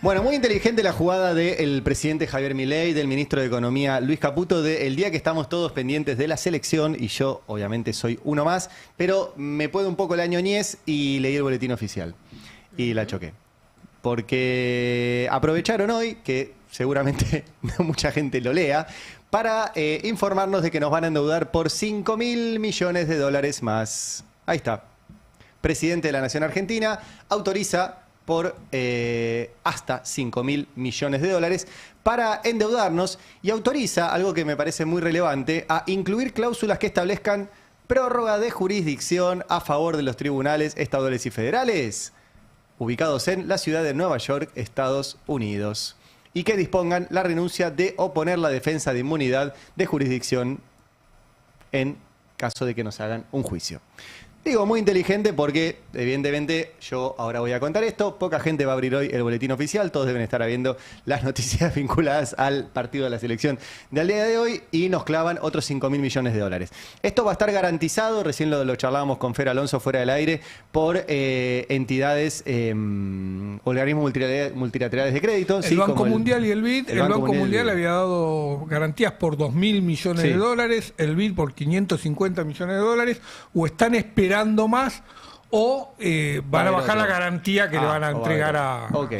Bueno, muy inteligente la jugada del presidente Javier Milei, del ministro de Economía Luis Caputo, del día que estamos todos pendientes de la selección, y yo obviamente soy uno más, pero me puede un poco la ñoñez y leí el boletín oficial y la choqué. Porque aprovecharon hoy, que seguramente no mucha gente lo lea, para informarnos de que nos van a endeudar por 5.000 millones de dólares más. Ahí está. Presidente de la Nación Argentina autoriza por hasta 5.000 millones de dólares para endeudarnos y autoriza, algo que me parece muy relevante, a incluir cláusulas que establezcan prórroga de jurisdicción a favor de los tribunales estaduales y federales ubicados en la ciudad de Nueva York, Estados Unidos, y que dispongan la renuncia de oponer la defensa de inmunidad de jurisdicción en caso de que nos hagan un juicio. Digo muy inteligente porque, evidentemente, yo ahora voy a contar esto. Poca gente va a abrir hoy el boletín oficial. Todos deben estar viendo las noticias vinculadas al partido de la selección del día de hoy y nos clavan otros 5.000 millones de dólares. Esto va a estar garantizado, recién lo charlábamos con Fer Alonso fuera del aire, por entidades, organismos multilaterales de crédito. El Banco Mundial y el BID. El Banco Mundial había dado garantías por 2.000 millones de dólares, el BID por 550 millones de dólares, o están esperando más o van a bajar la garantía que le van a entregar a... Ok.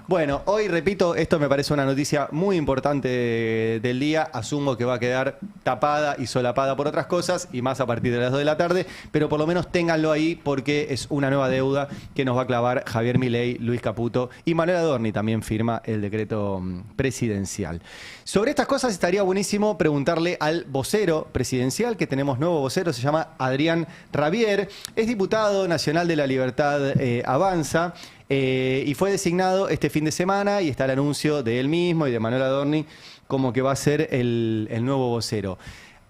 Bueno, hoy repito, esto me parece una noticia muy importante del día. Asumo que va a quedar tapada y solapada por otras cosas y más a partir de las 2 de la tarde, pero por lo menos ténganlo ahí porque es una nueva deuda que nos va a clavar Javier Milei, Luis Caputo y Manuel Adorni también firma el decreto presidencial. Sobre estas cosas estaría buenísimo preguntarle al vocero presidencial, que tenemos nuevo vocero, se llama Adrián Rabier, es diputado nacional de la Libertad Avanza y fue designado este fin de semana y está el anuncio de él mismo y de Manuel Adorni como que va a ser el nuevo vocero.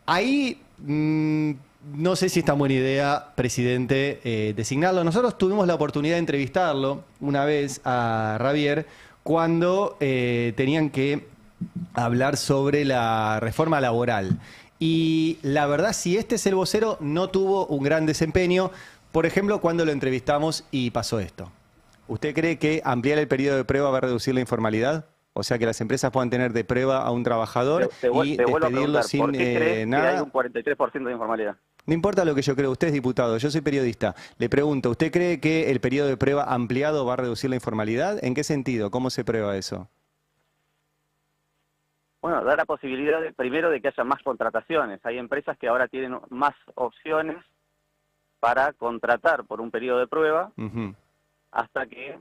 Ahí no sé si es tan buena idea, presidente, designarlo. Nosotros tuvimos la oportunidad de entrevistarlo una vez a Rabier cuando tenían que hablar sobre la reforma laboral. Y la verdad, si este es el vocero, no tuvo un gran desempeño. Por ejemplo, cuando lo entrevistamos y pasó esto. ¿Usted cree que ampliar el periodo de prueba va a reducir la informalidad? O sea, que las empresas puedan tener de prueba a un trabajador y despedirlo sin ¿por qué crees nada. que hay un 43% de informalidad? No importa lo que yo creo, usted es diputado, yo soy periodista. Le pregunto, ¿usted cree que el periodo de prueba ampliado va a reducir la informalidad? ¿En qué sentido? ¿Cómo se prueba eso? Bueno, da la posibilidad, primero, de que haya más contrataciones. Hay empresas que ahora tienen más opciones para contratar por un periodo de prueba hasta que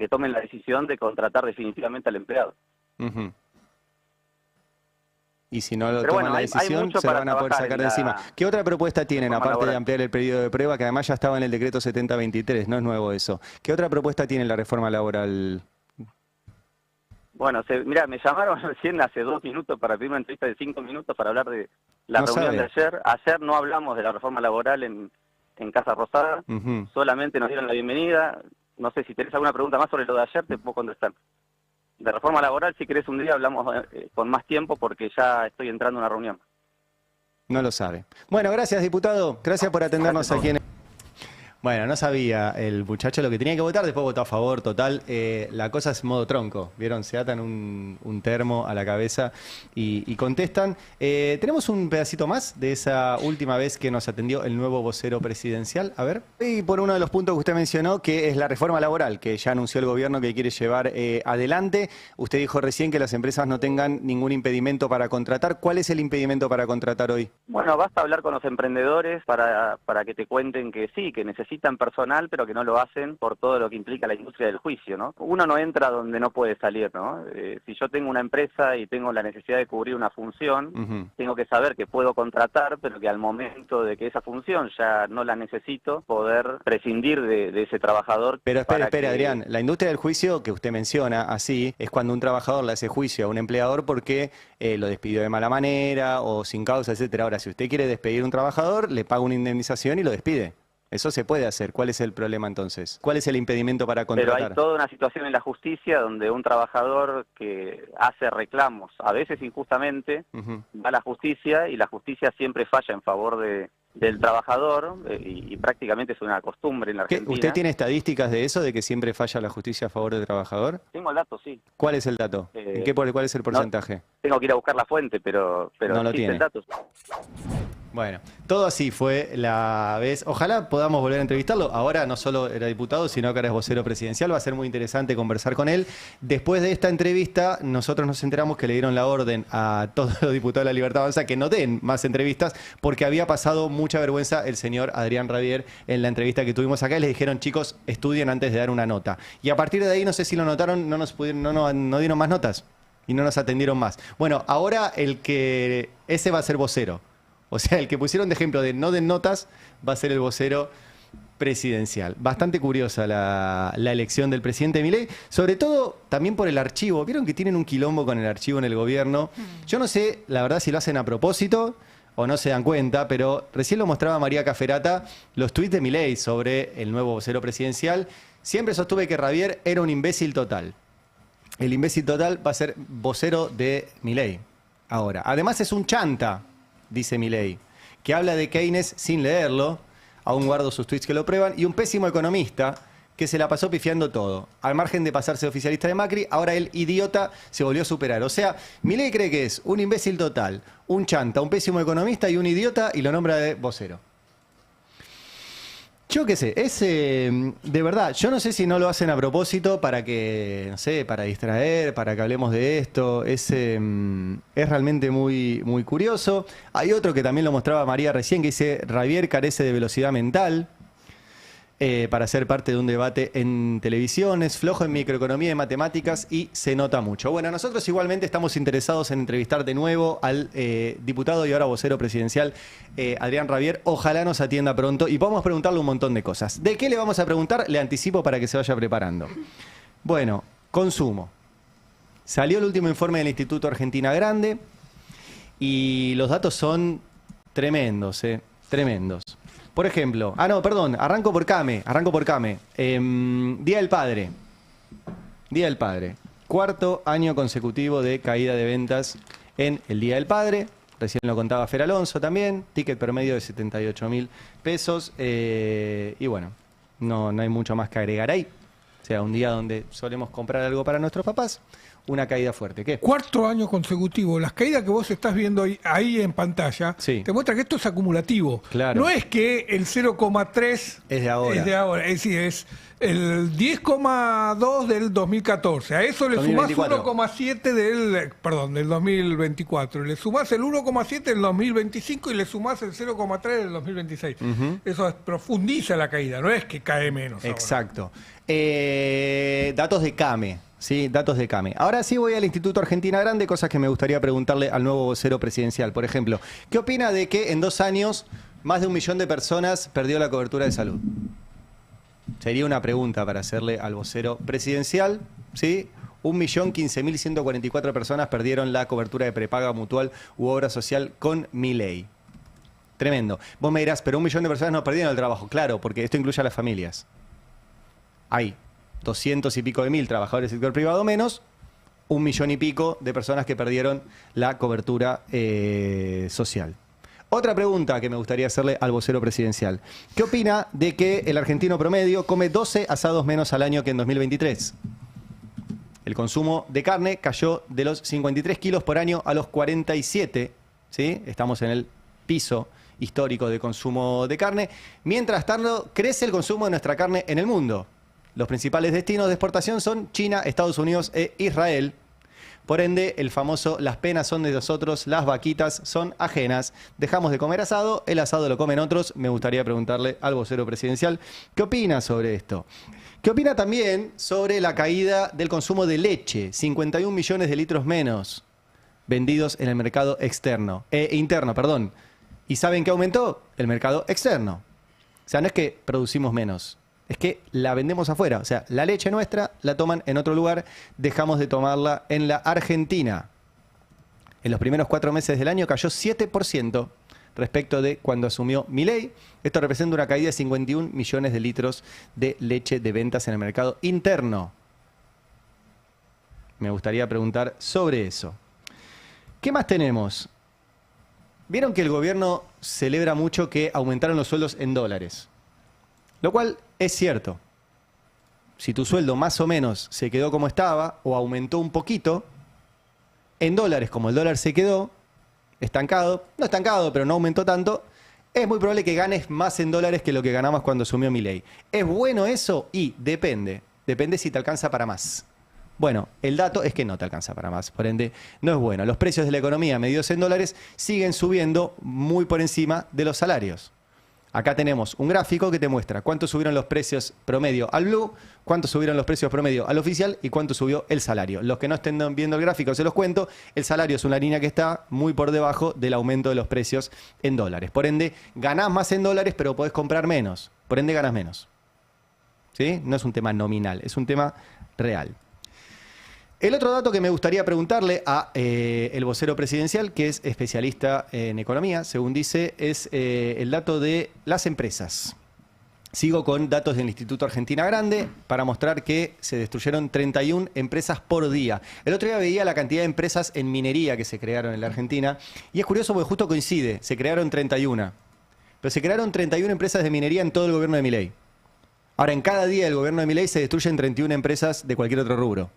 tomen la decisión de contratar definitivamente al empleado. Y si no lo toman la decisión, se lo van a poder sacar de encima. ¿Qué otra propuesta tienen, aparte de ampliar el periodo de prueba, que además ya estaba en el decreto 7023, no es nuevo eso? ¿Qué otra propuesta tiene la reforma laboral? Bueno, mira, me llamaron recién hace 2 minutos para pedir una entrevista de 5 minutos para hablar de la reunión de ayer. Ayer no hablamos de la reforma laboral en Casa Rosada, solamente nos dieron la bienvenida. No sé si tenés alguna pregunta más sobre lo de ayer, te puedo contestar. De reforma laboral, si querés un día hablamos con más tiempo porque ya estoy entrando a una reunión. No lo sabe. Bueno, gracias, diputado. Gracias por atendernos aquí en... Bueno, no sabía el muchacho lo que tenía que votar, después votó a favor, total. La cosa es modo tronco, ¿vieron? Se atan un termo a la cabeza y contestan. Tenemos un pedacito más de esa última vez que nos atendió el nuevo vocero presidencial. A ver. Y por uno de los puntos que usted mencionó, que es la reforma laboral, que ya anunció el gobierno que quiere llevar adelante. Usted dijo recién que las empresas no tengan ningún impedimento para contratar. ¿Cuál es el impedimento para contratar hoy? Bueno, basta hablar con los emprendedores para que te cuenten que sí, que necesitan personal, pero que no lo hacen por todo lo que implica la industria del juicio, ¿no? Uno no entra donde no puede salir, ¿no? Si yo tengo una empresa y tengo la necesidad de cubrir una función, tengo que saber que puedo contratar, pero que al momento de que esa función ya no la necesito, poder prescindir de ese trabajador. Pero espere, Adrián, la industria del juicio que usted menciona así, es cuando un trabajador le hace juicio a un empleador porque lo despidió de mala manera o sin causa, etcétera. Ahora, si usted quiere despedir a un trabajador, le paga una indemnización y lo despide. Eso se puede hacer. ¿Cuál es el problema entonces? ¿Cuál es el impedimento para contratar? Pero hay toda una situación en la justicia donde un trabajador que hace reclamos, a veces injustamente, va a la justicia y la justicia siempre falla en favor del trabajador y prácticamente es una costumbre en la Argentina. ¿Usted tiene estadísticas de eso, de que siempre falla la justicia a favor del trabajador? Tengo el dato, sí. ¿Cuál es el dato? ¿Cuál es el porcentaje? No, tengo que ir a buscar la fuente, pero no lo tiene. El dato. Bueno, todo así fue la vez. Ojalá podamos volver a entrevistarlo. Ahora no solo era diputado, sino que ahora es vocero presidencial. Va a ser muy interesante conversar con él. Después de esta entrevista, nosotros nos enteramos que le dieron la orden a todos los diputados de la Libertad Avanza que no den más entrevistas porque había pasado mucha vergüenza el señor Adrián Rabier en la entrevista que tuvimos acá. Y les dijeron, chicos, estudien antes de dar una nota. Y a partir de ahí, no sé si lo notaron, no dieron más notas y no nos atendieron más. Bueno, ahora ese va a ser vocero. O sea, el que pusieron de ejemplo de no den notas va a ser el vocero presidencial. Bastante curiosa la elección del presidente Milei, sobre todo también por el archivo. ¿Vieron que tienen un quilombo con el archivo en el gobierno? Yo no sé, la verdad, si lo hacen a propósito o no se dan cuenta, pero recién lo mostraba María Caferata, los tuits de Milei sobre el nuevo vocero presidencial. Siempre sostuve que Rabier era un imbécil total. El imbécil total va a ser vocero de Milei ahora. Además es un chanta, dice Milei, que habla de Keynes sin leerlo, aún guardo sus tweets que lo prueban, y un pésimo economista que se la pasó pifiando todo. Al margen de pasarse de oficialista de Macri, ahora el idiota se volvió a superar. O sea, Milei cree que es un imbécil total, un chanta, un pésimo economista y un idiota, y lo nombra de vocero. Yo qué sé, de verdad, yo no sé si no lo hacen a propósito para que, no sé, para distraer, para que hablemos de esto. Es realmente muy, muy curioso. Hay otro que también lo mostraba María recién, que dice, Rabier carece de velocidad mental para ser parte de un debate en televisión, es flojo en microeconomía y matemáticas y se nota mucho. Bueno, nosotros igualmente estamos interesados en entrevistar de nuevo al diputado y ahora vocero presidencial Adrián Rabier. Ojalá nos atienda pronto y podamos preguntarle un montón de cosas. ¿De qué le vamos a preguntar? Le anticipo para que se vaya preparando. Bueno, consumo. Salió el último informe del Instituto Argentina Grande y los datos son tremendos, tremendos. Por ejemplo, arranco por Came. Día del Padre. Día del Padre. Cuarto año consecutivo de caída de ventas en el Día del Padre. Recién lo contaba Fer Alonso también. Ticket promedio de 78.000 pesos. Y bueno, no hay mucho más que agregar ahí. O sea, un día donde solemos comprar algo para nuestros papás. Una caída fuerte. ¿Qué? Cuarto año consecutivo. Las caídas que vos estás viendo ahí en pantalla te muestra que esto es acumulativo. Claro. No es que el 0,3 es de ahora. Es decir, es el 10,2 del 2014. A eso le sumás 1,7 del 2024. Le sumás el 1,7 del 2025 y le sumás el 0,3 del 2026. Eso profundiza la caída, no es que cae menos. Exacto. Datos de Came. Sí, datos de Came. Ahora sí voy al Instituto Argentina Grande, cosas que me gustaría preguntarle al nuevo vocero presidencial. Por ejemplo, ¿qué opina de que en 2 años más de 1 millón de personas perdió la cobertura de salud? Sería una pregunta para hacerle al vocero presidencial, ¿sí? 1.015.144 personas perdieron la cobertura de prepaga mutual u obra social con Milei. Tremendo. Vos me dirás, pero 1 millón de personas no perdieron el trabajo. Claro, porque esto incluye a las familias. Hay 200 y pico de mil trabajadores del sector privado menos, 1 millón y pico de personas que perdieron la cobertura social. Otra pregunta que me gustaría hacerle al vocero presidencial. ¿Qué opina de que el argentino promedio come 12 asados menos al año que en 2023? El consumo de carne cayó de los 53 kilos por año a los 47, ¿sí? Estamos en el piso histórico de consumo de carne. Mientras tanto, crece el consumo de nuestra carne en el mundo. Los principales destinos de exportación son China, Estados Unidos e Israel. Por ende, el famoso las penas son de nosotros, las vaquitas son ajenas. Dejamos de comer asado, el asado lo comen otros. Me gustaría preguntarle al vocero presidencial qué opina sobre esto. ¿Qué opina también sobre la caída del consumo de leche? 51 millones de litros menos vendidos en el mercado interno. ¿Y saben qué aumentó? El mercado externo. O sea, no es que producimos menos. Es que la vendemos afuera. O sea, la leche nuestra la toman en otro lugar, dejamos de tomarla en la Argentina. En los primeros 4 meses del año cayó 7% respecto de cuando asumió Milei. Esto representa una caída de 51 millones de litros de leche de ventas en el mercado interno. Me gustaría preguntar sobre eso. ¿Qué más tenemos? Vieron que el gobierno celebra mucho que aumentaron los sueldos en dólares, lo cual es cierto. Si tu sueldo más o menos se quedó como estaba o aumentó un poquito, en dólares, como el dólar se quedó estancado, no estancado, pero no aumentó tanto, es muy probable que ganes más en dólares que lo que ganabas cuando asumió Milei. ¿Es bueno eso? Y depende. Depende si te alcanza para más. Bueno, el dato es que no te alcanza para más, por ende no es bueno. Los precios de la economía medidos en dólares siguen subiendo muy por encima de los salarios. Acá tenemos un gráfico que te muestra cuánto subieron los precios promedio al blue, cuánto subieron los precios promedio al oficial y cuánto subió el salario. Los que no estén viendo el gráfico se los cuento, el salario es una línea que está muy por debajo del aumento de los precios en dólares. Por ende, ganás más en dólares, pero podés comprar menos. Por ende, ganás menos. ¿Sí? No es un tema nominal, es un tema real. El otro dato que me gustaría preguntarle a el vocero presidencial, que es especialista en economía, según dice, es el dato de las empresas. Sigo con datos del Instituto Argentina Grande para mostrar que se destruyeron 31 empresas por día. El otro día veía la cantidad de empresas en minería que se crearon en la Argentina y es curioso porque justo coincide, se crearon 31. Pero se crearon 31 empresas de minería en todo el gobierno de Milei. Ahora, en cada día del gobierno de Milei se destruyen 31 empresas de cualquier otro rubro.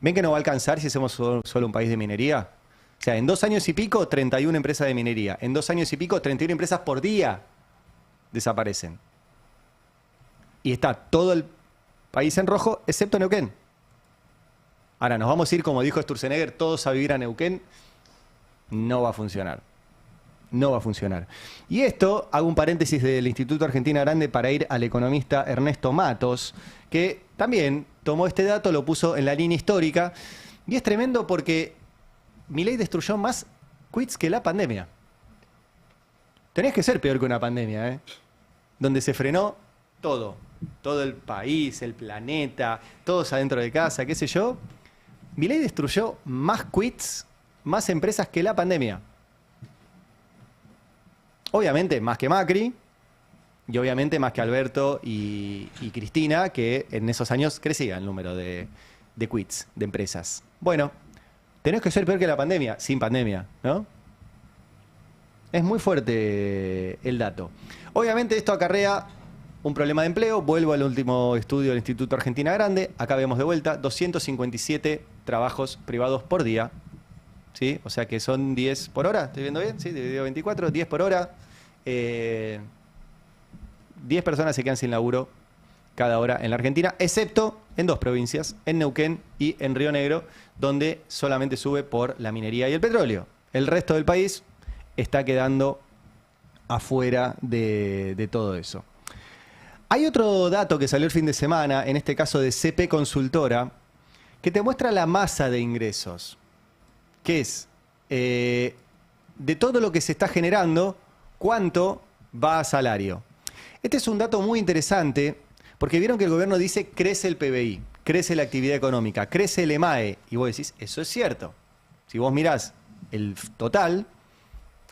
¿Ven que no va a alcanzar si hacemos solo un país de minería? O sea, en 2 años y pico, 31 empresas de minería. En 2 años y pico, 31 empresas por día desaparecen. Y está todo el país en rojo, excepto Neuquén. Ahora, nos vamos a ir, como dijo Sturzenegger, todos a vivir a Neuquén. No va a funcionar. No va a funcionar. Y esto, hago un paréntesis del Instituto Argentina Grande para ir al economista Ernesto Matos, que también tomó este dato, lo puso en la línea histórica, y es tremendo porque Milei destruyó más quits que la pandemia. Tenés que ser peor que una pandemia, ¿eh? Donde se frenó todo el país, el planeta, todos adentro de casa, qué sé yo. Milei destruyó más quits, más empresas que la pandemia. Obviamente más que Macri y obviamente más que Alberto y Cristina, que en esos años crecía el número de quits, de empresas. Bueno, tenés que ser peor que la pandemia, sin pandemia, ¿no? Es muy fuerte el dato. Obviamente esto acarrea un problema de empleo. Vuelvo al último estudio del Instituto Argentina Grande. Acá vemos de vuelta 257 trabajos privados por día. ¿Sí? O sea que son 10 por hora, ¿estoy viendo bien? ¿Sí? Dividido 24, 10 por hora. 10 personas se quedan sin laburo cada hora en la Argentina, excepto en 2 provincias, en Neuquén y en Río Negro, donde solamente sube por la minería y el petróleo. El resto del país está quedando afuera de todo eso. Hay otro dato que salió el fin de semana, en este caso de CP Consultora, que te muestra la masa de ingresos, que es de todo lo que se está generando, cuánto va a salario. Este es un dato muy interesante porque vieron que el gobierno dice crece el PBI, crece la actividad económica, crece el EMAE. Y vos decís, eso es cierto. Si vos mirás el total,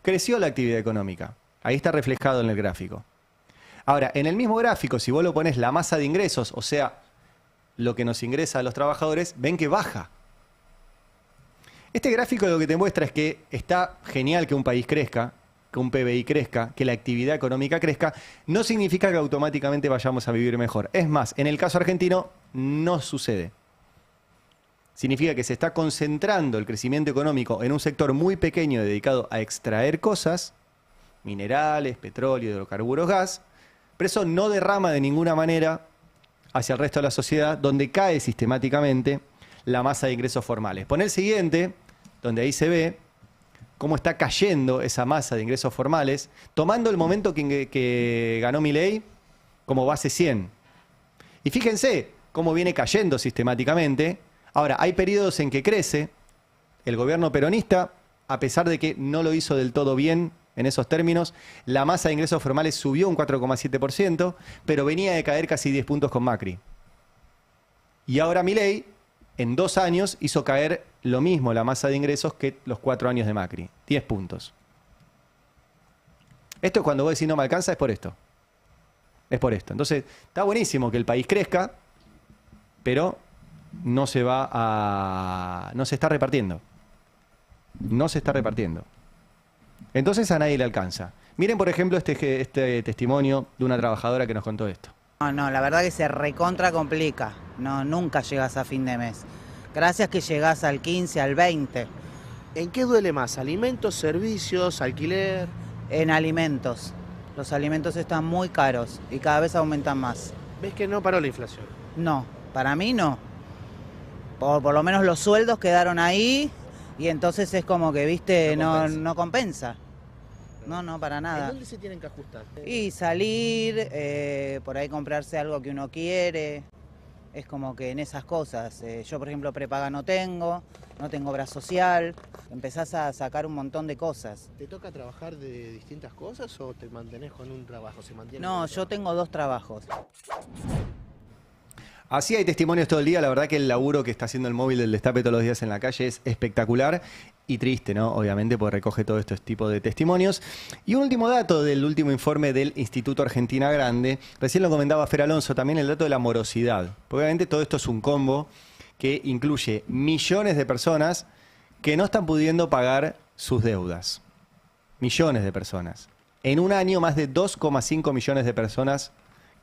creció la actividad económica. Ahí está reflejado en el gráfico. Ahora, en el mismo gráfico, si vos lo pones la masa de ingresos, o sea, lo que nos ingresa a los trabajadores, ven que baja. Este gráfico lo que te muestra es que está genial que un país crezca, que un PBI crezca, que la actividad económica crezca, no significa que automáticamente vayamos a vivir mejor. Es más, en el caso argentino no sucede. Significa que se está concentrando el crecimiento económico en un sector muy pequeño dedicado a extraer cosas, minerales, petróleo, hidrocarburos, gas, pero eso no derrama de ninguna manera hacia el resto de la sociedad, donde cae sistemáticamente la masa de ingresos formales. Pon el siguiente, donde ahí se ve cómo está cayendo esa masa de ingresos formales, tomando el momento que ganó Milei como base 100. Y fíjense cómo viene cayendo sistemáticamente. Ahora, hay periodos en que crece. El gobierno peronista, a pesar de que no lo hizo del todo bien en esos términos, la masa de ingresos formales subió un 4,7%, pero venía de caer casi 10 puntos con Macri. Y ahora Milei, en 2 años, hizo caer lo mismo la masa de ingresos que los 4 años de Macri. 10 puntos. Esto cuando vos decís no me alcanza, es por esto. Es por esto. Entonces, está buenísimo que el país crezca, pero no se está repartiendo. No se está repartiendo. Entonces a nadie le alcanza. Miren, por ejemplo, este testimonio de una trabajadora que nos contó esto. No, la verdad que se recontra complica. No, nunca llegas a fin de mes. Gracias que llegás al 15, al 20. ¿En qué duele más? ¿Alimentos, servicios, alquiler? En alimentos. Los alimentos están muy caros y cada vez aumentan más. ¿Ves que no paró la inflación? No, para mí no. Por lo menos los sueldos quedaron ahí y entonces es como que, viste, no compensa. No, para nada. ¿En dónde se tienen que ajustar? Y salir, por ahí comprarse algo que uno quiere. Es como que en esas cosas. Yo, por ejemplo, prepaga no tengo obra social. Empezás a sacar un montón de cosas. ¿Te toca trabajar de distintas cosas o te mantenés con un trabajo? No, yo tengo 2 trabajos. Así hay testimonios todo el día. La verdad que el laburo que está haciendo el móvil del Destape todos los días en la calle es espectacular y triste, ¿no? Obviamente, porque recoge todo este tipo de testimonios. Y un último dato del último informe del Instituto Argentina Grande. Recién lo comentaba Fer Alonso, también el dato de la morosidad. Porque obviamente todo esto es un combo que incluye millones de personas que no están pudiendo pagar sus deudas. Millones de personas. En un año, más de 2,5 millones de personas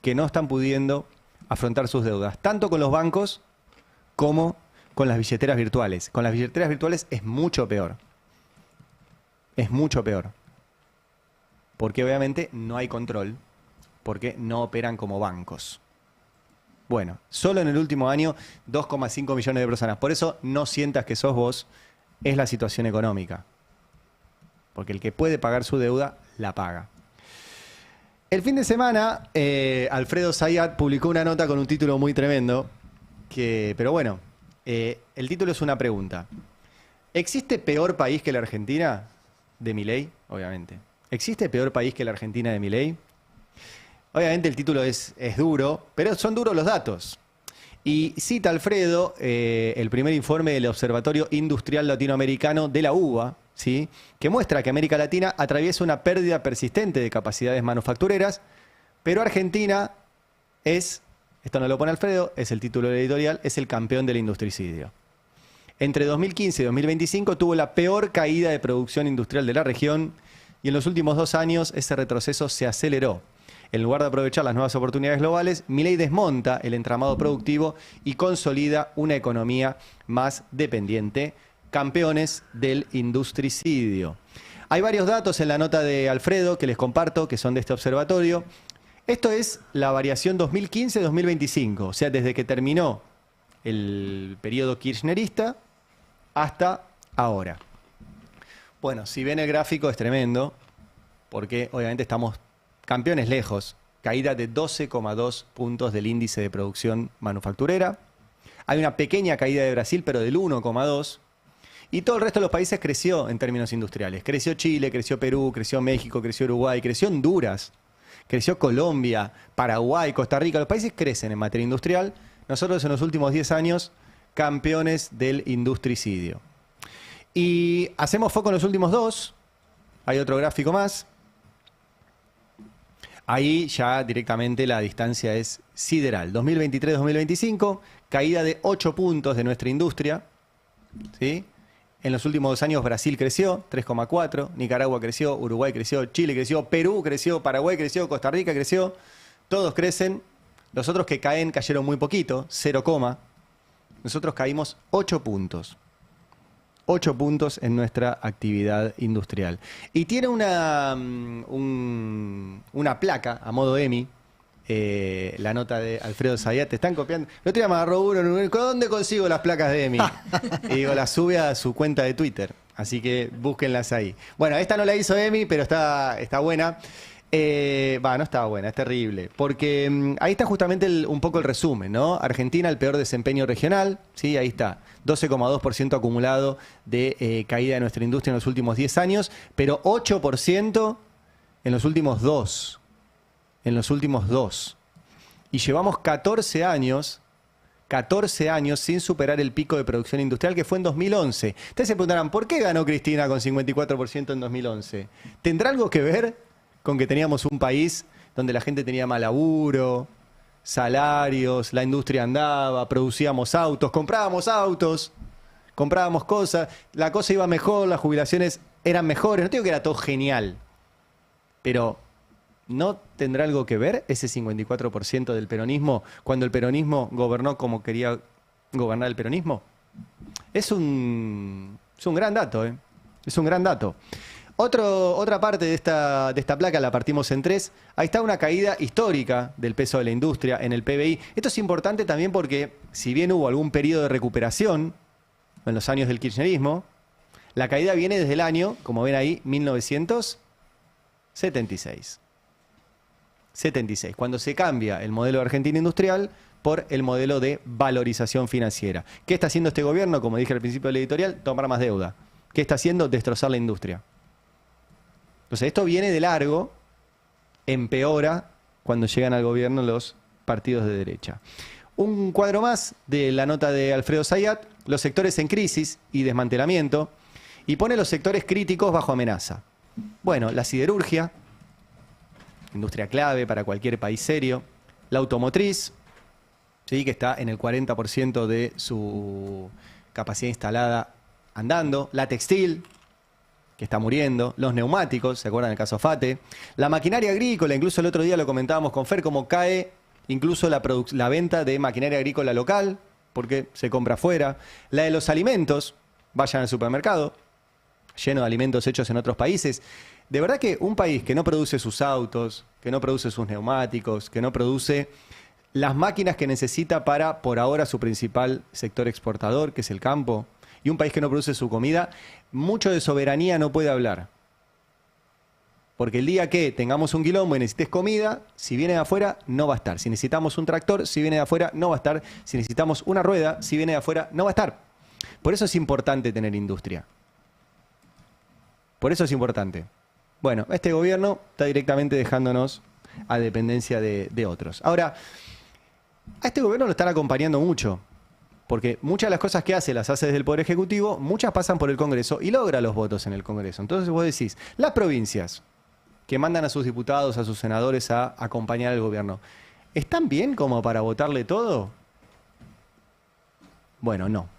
que no están pudiendo afrontar sus deudas, tanto con los bancos como con las billeteras virtuales. Con las billeteras virtuales es mucho peor. Es mucho peor. Porque obviamente no hay control, porque no operan como bancos. Bueno, solo en el último año 2,5 millones de personas. Por eso no sientas que sos vos, es la situación económica. Porque el que puede pagar su deuda, la paga. El fin de semana, Alfredo Zayat publicó una nota con un título muy tremendo, pero bueno, el título es una pregunta. ¿Existe peor país que la Argentina de Milei? Obviamente. ¿Existe peor país que la Argentina de Milei? Obviamente el título es duro, pero son duros los datos. Y cita Alfredo el primer informe del Observatorio Industrial Latinoamericano de la UBA, ¿sí? Que muestra que América Latina atraviesa una pérdida persistente de capacidades manufactureras, pero Argentina es, esto no lo pone Alfredo, es el título del editorial, es el campeón del industricidio. Entre 2015 y 2025 tuvo la peor caída de producción industrial de la región y en los últimos 2 años ese retroceso se aceleró. En lugar de aprovechar las nuevas oportunidades globales, Milei desmonta el entramado productivo y consolida una economía más dependiente. Campeones del industricidio. Hay varios datos en la nota de Alfredo que les comparto, que son de este observatorio. Esto es la variación 2015-2025, o sea, desde que terminó el periodo kirchnerista hasta ahora. Bueno, si ven el gráfico es tremendo, porque obviamente estamos campeones lejos. Caída de 12,2 puntos del índice de producción manufacturera. Hay una pequeña caída de Brasil, pero del 1,2. Y todo el resto de los países creció en términos industriales. Creció Chile, creció Perú, creció México, creció Uruguay, creció Honduras, creció Colombia, Paraguay, Costa Rica. Los países crecen en materia industrial. Nosotros en los últimos 10 años, campeones del industricidio. Y hacemos foco en los últimos 2. Hay otro gráfico más. Ahí ya directamente la distancia es sideral. 2023-2025, caída de 8 puntos de nuestra industria, ¿sí? En los últimos 2 años Brasil creció, 3,4, Nicaragua creció, Uruguay creció, Chile creció, Perú creció, Paraguay creció, Costa Rica creció, todos crecen. Los otros que cayeron muy poquito, 0, nosotros caímos 8 puntos. 8 puntos en nuestra actividad industrial. Y tiene una placa a modo EMI, la nota de Alfredo Zayat. Te están copiando. El otro día me agarró uno. ¿Dónde consigo las placas de EMI? Y digo, las sube a su cuenta de Twitter. Así que búsquenlas ahí. Bueno, esta no la hizo EMI, pero está buena. No estaba buena, es terrible. Porque ahí está justamente un poco el resumen, ¿no? Argentina, el peor desempeño regional, ¿sí? Ahí está. 12,2% acumulado de caída de nuestra industria en los últimos 10 años, pero 8% en los últimos 2. En los últimos 2. Y llevamos 14 años sin superar el pico de producción industrial que fue en 2011. Ustedes se preguntarán, ¿por qué ganó Cristina con 54% en 2011? ¿Tendrá algo que ver con que teníamos un país donde la gente tenía mal laburo, salarios, la industria andaba, producíamos autos, comprábamos autos, comprábamos cosas, la cosa iba mejor, las jubilaciones eran mejores. No te digo que era todo genial, pero ¿no tendrá algo que ver ese 54% del peronismo cuando el peronismo gobernó como quería gobernar el peronismo? Es un gran dato, ¿eh? Es un gran dato. Otra parte de esta placa la partimos en tres. Ahí está una caída histórica del peso de la industria en el PBI. Esto es importante también porque, si bien hubo algún periodo de recuperación en los años del kirchnerismo, la caída viene desde el año, como ven ahí, 1976. 76, cuando se cambia el modelo de Argentina industrial por el modelo de valorización financiera. ¿Qué está haciendo este gobierno? Como dije al principio del editorial, tomar más deuda. ¿Qué está haciendo? Destrozar la industria. Entonces, esto viene de largo, empeora cuando llegan al gobierno los partidos de derecha. Un cuadro más de la nota de Alfredo Zayat, los sectores en crisis y desmantelamiento, y pone los sectores críticos bajo amenaza. Bueno, la siderurgia, industria clave para cualquier país serio, la automotriz, ¿sí?, que está en el 40% de su capacidad instalada andando, la textil, que está muriendo, los neumáticos, ¿se acuerdan del caso FATE? La maquinaria agrícola, incluso el otro día lo comentábamos con Fer, cómo cae incluso la venta de maquinaria agrícola local, porque se compra afuera. La de los alimentos, vayan al supermercado, lleno de alimentos hechos en otros países. De verdad que un país que no produce sus autos, que no produce sus neumáticos, que no produce las máquinas que necesita para, por ahora, su principal sector exportador, que es el campo, y un país que no produce su comida, mucho de soberanía no puede hablar. Porque el día que tengamos un quilombo y necesites comida, si viene de afuera, no va a estar. Si necesitamos un tractor, si viene de afuera, no va a estar. Si necesitamos una rueda, si viene de afuera, no va a estar. Por eso es importante tener industria. Por eso es importante. Bueno, este gobierno está directamente dejándonos a dependencia de otros. Ahora, a este gobierno lo están acompañando mucho. Porque muchas de las cosas que hace, las hace desde el Poder Ejecutivo, muchas pasan por el Congreso y logra los votos en el Congreso. Entonces vos decís, las provincias que mandan a sus diputados, a sus senadores a acompañar al gobierno, ¿están bien como para votarle todo? Bueno, no.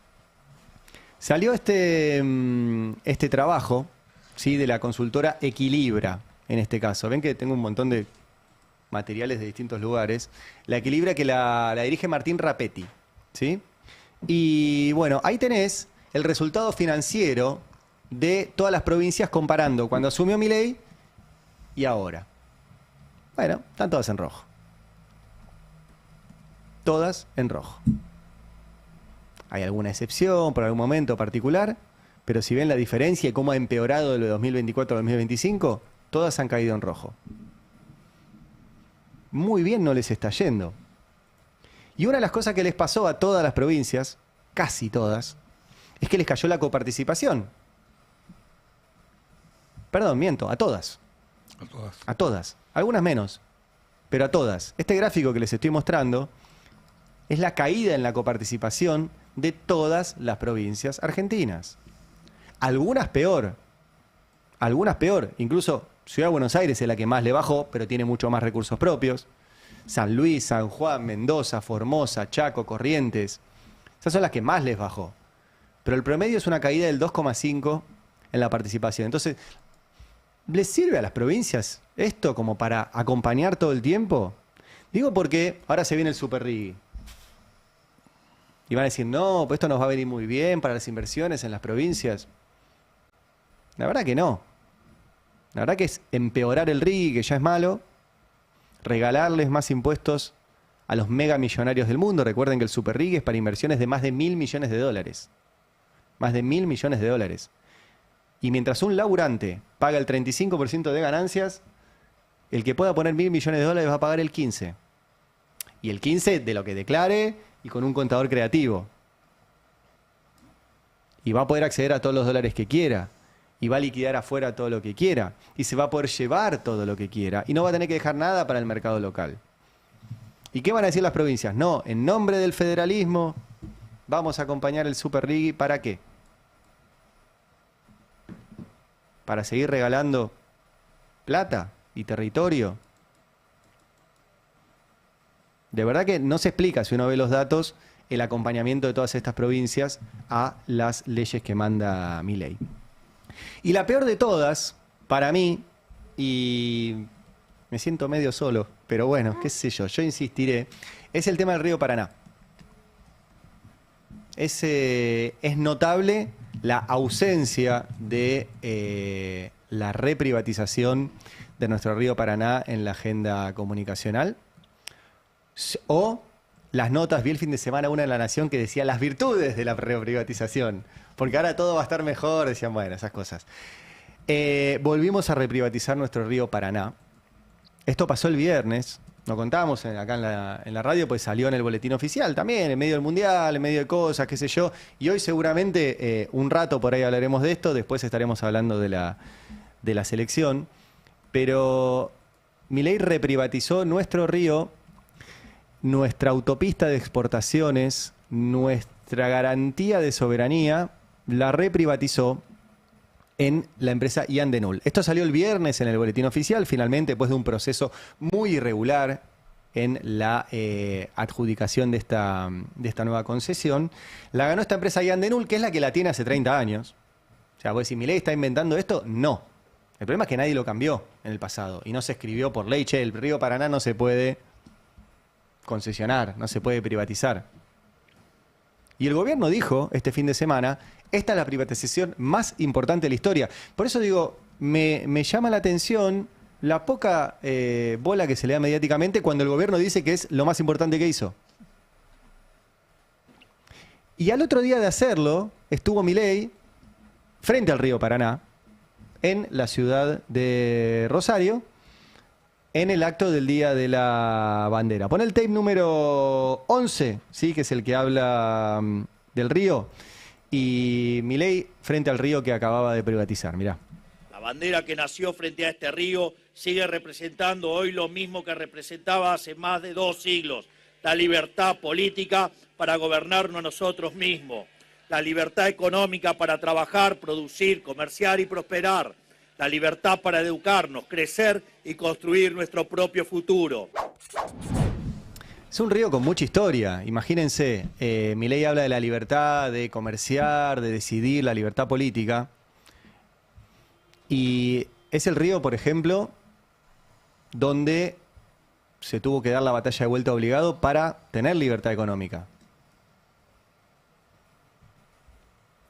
Salió este trabajo, ¿sí?, de la consultora Equilibra, en este caso. Ven que tengo un montón de materiales de distintos lugares. La Equilibra, que la dirige Martín Rapetti, ¿sí? Y bueno, ahí tenés el resultado financiero de todas las provincias comparando cuando asumió Milei y ahora. Bueno, están todas en rojo. Todas en rojo. Hay alguna excepción por algún momento particular, pero si ven la diferencia y cómo ha empeorado de 2024 a 2025, todas han caído en rojo. Muy bien no les está yendo. Y una de las cosas que les pasó a todas las provincias, casi todas, es que les cayó la coparticipación. Perdón, miento, a todas. A todas. A todas. Algunas menos, pero a todas. Este gráfico que les estoy mostrando es la caída en la coparticipación de todas las provincias argentinas. Algunas peor. Algunas peor. Incluso Ciudad de Buenos Aires es la que más le bajó, pero tiene mucho más recursos propios. San Luis, San Juan, Mendoza, Formosa, Chaco, Corrientes. Esas son las que más les bajó. Pero el promedio es una caída del 2,5 en la participación. Entonces, ¿les sirve a las provincias esto como para acompañar todo el tiempo? Digo porque ahora se viene el Super Rigui. Y van a decir, no, pues esto nos va a venir muy bien para las inversiones en las provincias. La verdad que no. La verdad que es empeorar el Rigui, que ya es malo, regalarles más impuestos a los megamillonarios del mundo. Recuerden que el Super Rigui es para inversiones de más de $1.000 millones. Más de $1.000 millones. Y mientras un laburante paga el 35% de ganancias, el que pueda poner $1.000 millones va a pagar el 15%. Y el 15% de lo que declare y con un contador creativo. Y va a poder acceder a todos los dólares que quiera. Y va a liquidar afuera todo lo que quiera. Y se va a poder llevar todo lo que quiera. Y no va a tener que dejar nada para el mercado local. ¿Y qué van a decir las provincias? No, en nombre del federalismo vamos a acompañar el Super Rigui. ¿Para qué? ¿Para seguir regalando plata y territorio? De verdad que no se explica, si uno ve los datos, el acompañamiento de todas estas provincias a las leyes que manda Milei. Y la peor de todas, para mí, y me siento medio solo, pero bueno, qué sé yo insistiré, es el tema del río Paraná. Es notable la ausencia de la reprivatización de nuestro río Paraná en la agenda comunicacional. O las notas, vi el fin de semana una en La Nación que decía las virtudes de la reprivatización, porque ahora todo va a estar mejor, decían, bueno, esas cosas. Volvimos a reprivatizar nuestro río Paraná. Esto pasó el viernes, lo contábamos acá en la radio, pues salió en el boletín oficial también, en medio del Mundial, en medio de cosas, qué sé yo. Y hoy seguramente un rato por ahí hablaremos de esto, después estaremos hablando de la selección. Pero Milei reprivatizó nuestro río, nuestra autopista de exportaciones, nuestra garantía de soberanía, la reprivatizó en la empresa Yandenul. Esto salió el viernes en el boletín oficial, finalmente, después de un proceso muy irregular en la adjudicación de esta nueva concesión. La ganó esta empresa Yandenul, que es la que la tiene hace 30 años. O sea, ¿vos decís, Milei está inventando esto? No. El problema es que nadie lo cambió en el pasado y no se escribió por ley, che, el río Paraná no se puede concesionar, no se puede privatizar. Y el gobierno dijo este fin de semana, esta es la privatización más importante de la historia. Por eso digo, me llama la atención la poca bola que se le da mediáticamente cuando el gobierno dice que es lo más importante que hizo. Y al otro día de hacerlo, estuvo Milei frente al río Paraná, en la ciudad de Rosario, en el acto del Día de la Bandera. Pon el tape número 11, ¿sí? Que es el que habla del río. Y Milei frente al río que acababa de privatizar, mirá. La bandera que nació frente a este río sigue representando hoy lo mismo que representaba hace más de 2 siglos. La libertad política para gobernarnos nosotros mismos. La libertad económica para trabajar, producir, comerciar y prosperar. La libertad para educarnos, crecer y construir nuestro propio futuro. Es un río con mucha historia, imagínense. Milei habla de la libertad de comerciar, de decidir, la libertad política. Y es el río, por ejemplo, donde se tuvo que dar la batalla de vuelta obligado para tener libertad económica.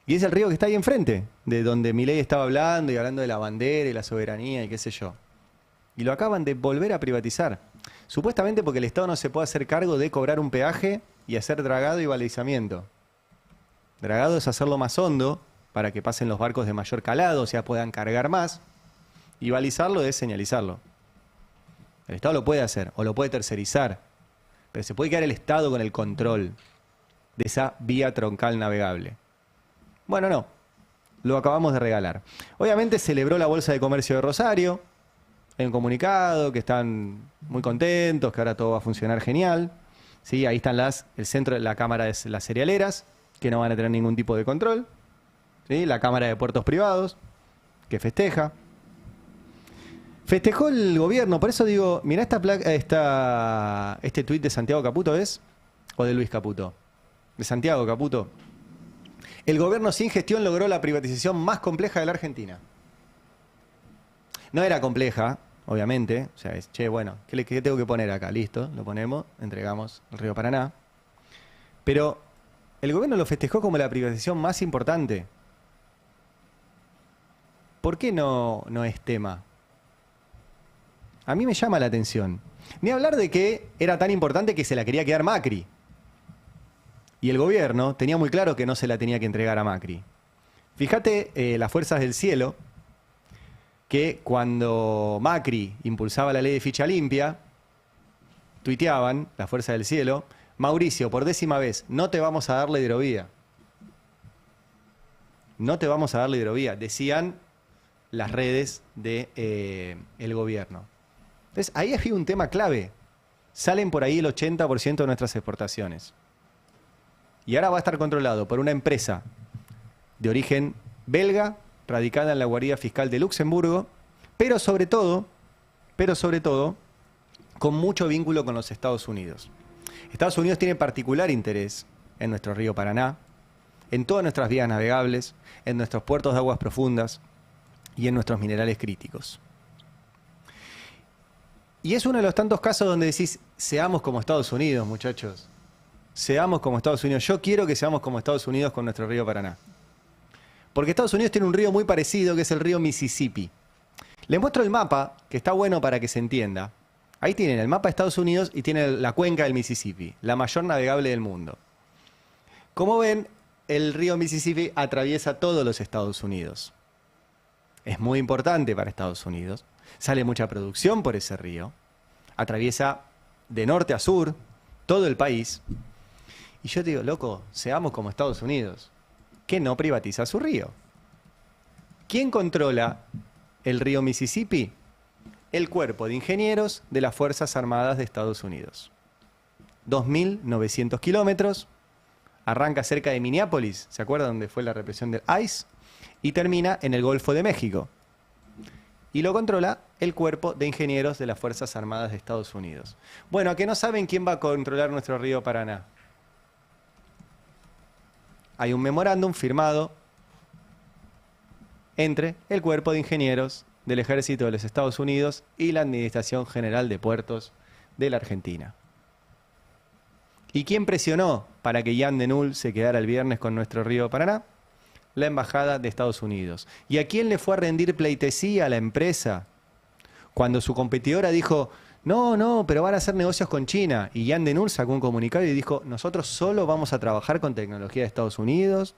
Y es el río que está ahí enfrente, de donde Milei estaba hablando y hablando de la bandera y la soberanía y qué sé yo. Y lo acaban de volver a privatizar. Supuestamente porque el Estado no se puede hacer cargo de cobrar un peaje y hacer dragado y balizamiento. Dragado es hacerlo más hondo para que pasen los barcos de mayor calado, o sea, puedan cargar más. Y balizarlo es señalizarlo. El Estado lo puede hacer o lo puede tercerizar. Pero se puede quedar el Estado con el control de esa vía troncal navegable. Bueno, no. Lo acabamos de regalar. Obviamente celebró la Bolsa de Comercio de Rosario en un comunicado, que están muy contentos, que ahora todo va a funcionar genial. ¿Sí? Ahí están el centro de la Cámara de las cerealeras, que no van a tener ningún tipo de control. ¿Sí? La Cámara de Puertos Privados, que festeja. Festejó el gobierno, por eso digo, mirá este tuit de Santiago Caputo, ¿es? ¿O de Luis Caputo? De Santiago Caputo. El gobierno sin gestión logró la privatización más compleja de la Argentina. No era compleja, obviamente. O sea, che, bueno, ¿qué tengo que poner acá? Listo, lo ponemos, entregamos el río Paraná. Pero el gobierno lo festejó como la privatización más importante. ¿Por qué no es tema? A mí me llama la atención. Ni hablar de que era tan importante que se la quería quedar Macri. Y el gobierno tenía muy claro que no se la tenía que entregar a Macri. Fíjate las fuerzas del cielo, que cuando Macri impulsaba la ley de ficha limpia, tuiteaban, las fuerzas del cielo, Mauricio, por 10ª vez, no te vamos a dar la hidrovía. No te vamos a dar la hidrovía, decían las redes del gobierno. Entonces, ahí había un tema clave. Salen por ahí el 80% de nuestras exportaciones. Y ahora va a estar controlado por una empresa de origen belga, radicada en la guarida fiscal de Luxemburgo, pero sobre todo, con mucho vínculo con los Estados Unidos. Estados Unidos tiene particular interés en nuestro río Paraná, en todas nuestras vías navegables, en nuestros puertos de aguas profundas y en nuestros minerales críticos. Y es uno de los tantos casos donde decís, seamos como Estados Unidos, muchachos. Seamos como Estados Unidos. Yo quiero que seamos como Estados Unidos con nuestro río Paraná. Porque Estados Unidos tiene un río muy parecido, que es el río Mississippi. Les muestro el mapa, que está bueno para que se entienda. Ahí tienen el mapa de Estados Unidos y tienen la cuenca del Mississippi, la mayor navegable del mundo. Como ven, el río Mississippi atraviesa todos los Estados Unidos. Es muy importante para Estados Unidos. Sale mucha producción por ese río. Atraviesa de norte a sur todo el país. Y yo te digo, loco, seamos como Estados Unidos, que no privatiza su río. ¿Quién controla el río Mississippi? El Cuerpo de Ingenieros de las Fuerzas Armadas de Estados Unidos. 2.900 kilómetros. Arranca cerca de Minneapolis, ¿se acuerdan dónde fue la represión del ICE? Y termina en el Golfo de México. Y lo controla el Cuerpo de Ingenieros de las Fuerzas Armadas de Estados Unidos. Bueno, ¿a qué no saben quién va a controlar nuestro río Paraná? Hay un memorándum firmado entre el Cuerpo de Ingenieros del Ejército de los Estados Unidos y la Administración General de Puertos de la Argentina. ¿Y quién presionó para que Jan de Null se quedara el viernes con nuestro río Paraná? La Embajada de Estados Unidos. ¿Y a quién le fue a rendir pleitesía a la empresa cuando su competidora dijo, no, pero van a hacer negocios con China? Y Jan de Null sacó un comunicado y dijo, nosotros solo vamos a trabajar con tecnología de Estados Unidos,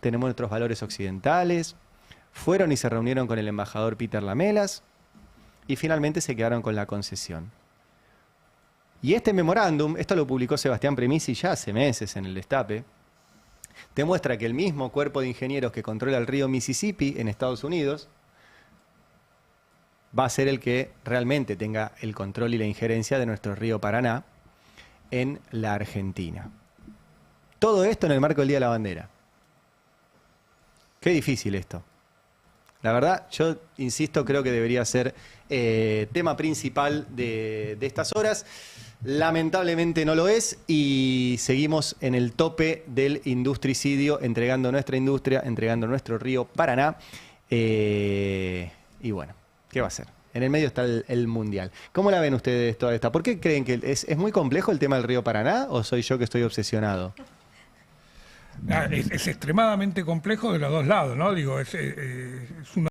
tenemos nuestros valores occidentales. Fueron y se reunieron con el embajador Peter Lamelas y finalmente se quedaron con la concesión. Y este memorándum, esto lo publicó Sebastián Premisi ya hace meses en el Destape, demuestra que el mismo cuerpo de ingenieros que controla el río Mississippi en Estados Unidos va a ser el que realmente tenga el control y la injerencia de nuestro río Paraná en la Argentina. Todo esto en el marco del Día de la Bandera. Qué difícil esto. La verdad, yo insisto, creo que debería ser tema principal de estas horas. Lamentablemente no lo es y seguimos en el tope del industricidio, entregando nuestra industria, entregando nuestro río Paraná. Y bueno, ¿qué va a ser? En el medio está el Mundial. ¿Cómo la ven ustedes toda esta? ¿Por qué creen que es muy complejo el tema del río Paraná o soy yo que estoy obsesionado? Es extremadamente complejo de los dos lados, ¿no? Digo, es una